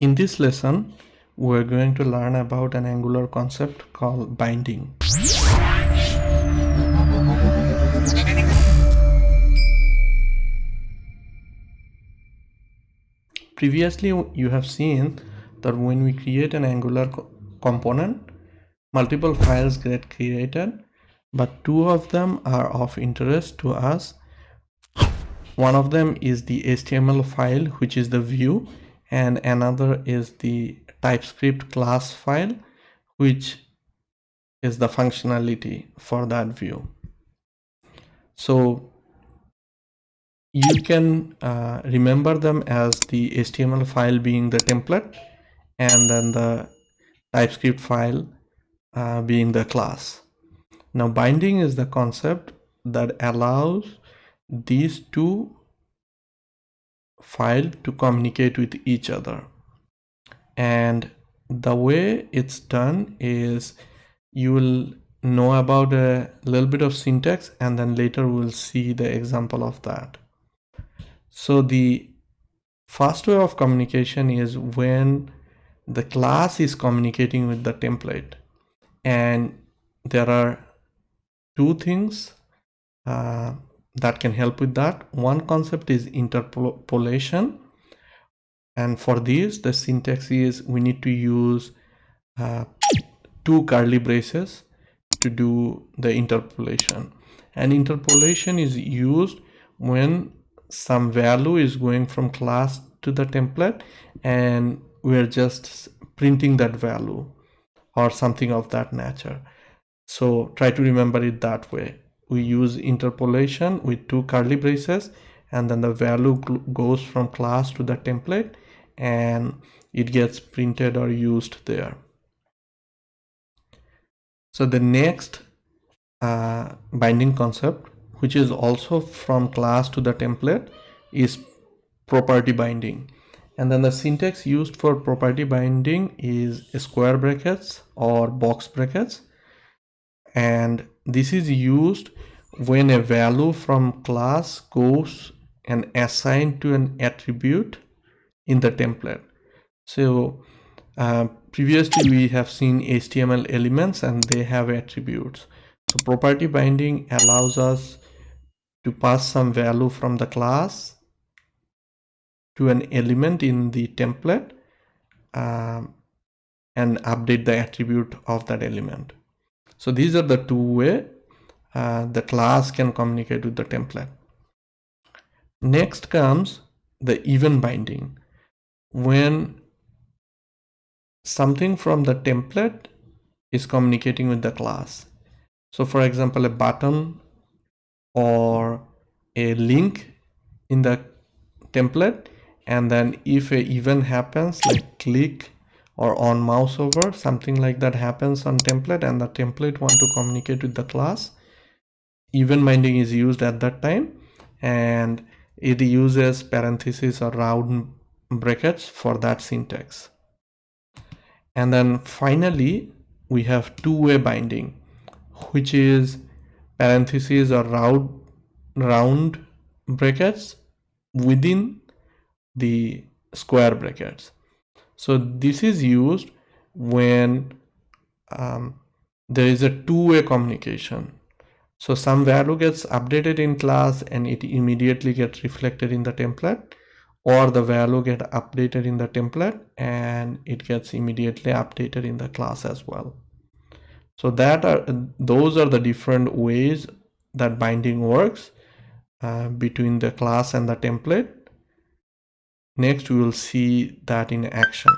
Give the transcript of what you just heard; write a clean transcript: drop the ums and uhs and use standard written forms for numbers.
In this lesson, we're going to learn about an Angular concept called binding. Previously, you have seen that when we create an Angular component, multiple files get created, but two of them are of interest to us. One of them is the HTML file, which is the view, and another is the TypeScript class file, which is the functionality for that view. So you can remember them as the HTML file being the template and then the TypeScript file being the class. Now binding is the concept that allows these two files to communicate with each other. And the way it's done is you will know about a little bit of syntax and then later we'll see the example of that. So the first way of communication is when the class is communicating with the template, and there are two things that can help with that. One concept is interpolation, and for this the syntax is we need to use two curly braces to do the interpolation, and interpolation is used when some value is going from class to the template and we're just printing that value or something of that nature. So try to remember it that way. We use interpolation with two curly braces and then the value goes from class to the template and it gets printed or used there. So the next binding concept, which is also from class to the template, is property binding. And then the syntax used for property binding is square brackets or box brackets. And this is used when a value from class goes and assigned to an attribute in the template. So previously we have seen HTML elements and they have attributes. So property binding allows us to pass some value from the class to an element in the template and update the attribute of that element. So these are the two ways the class can communicate with the template. Next comes the event binding. When something from the template is communicating with the class. So for example, a button or a link in the template, and then if an event happens like click or on mouse over, something like that happens on template and the template want to communicate with the class, event binding is used at that time, and it uses parentheses or round brackets for that syntax. And then finally we have two-way binding, which is parentheses or round brackets within the square brackets. So this is used when there is a two-way communication. So some value gets updated in class and it immediately gets reflected in the template, or the value get updated in the template and it gets immediately updated in the class as well. So those are the different ways that binding works between the class and the template. Next we will see that in action.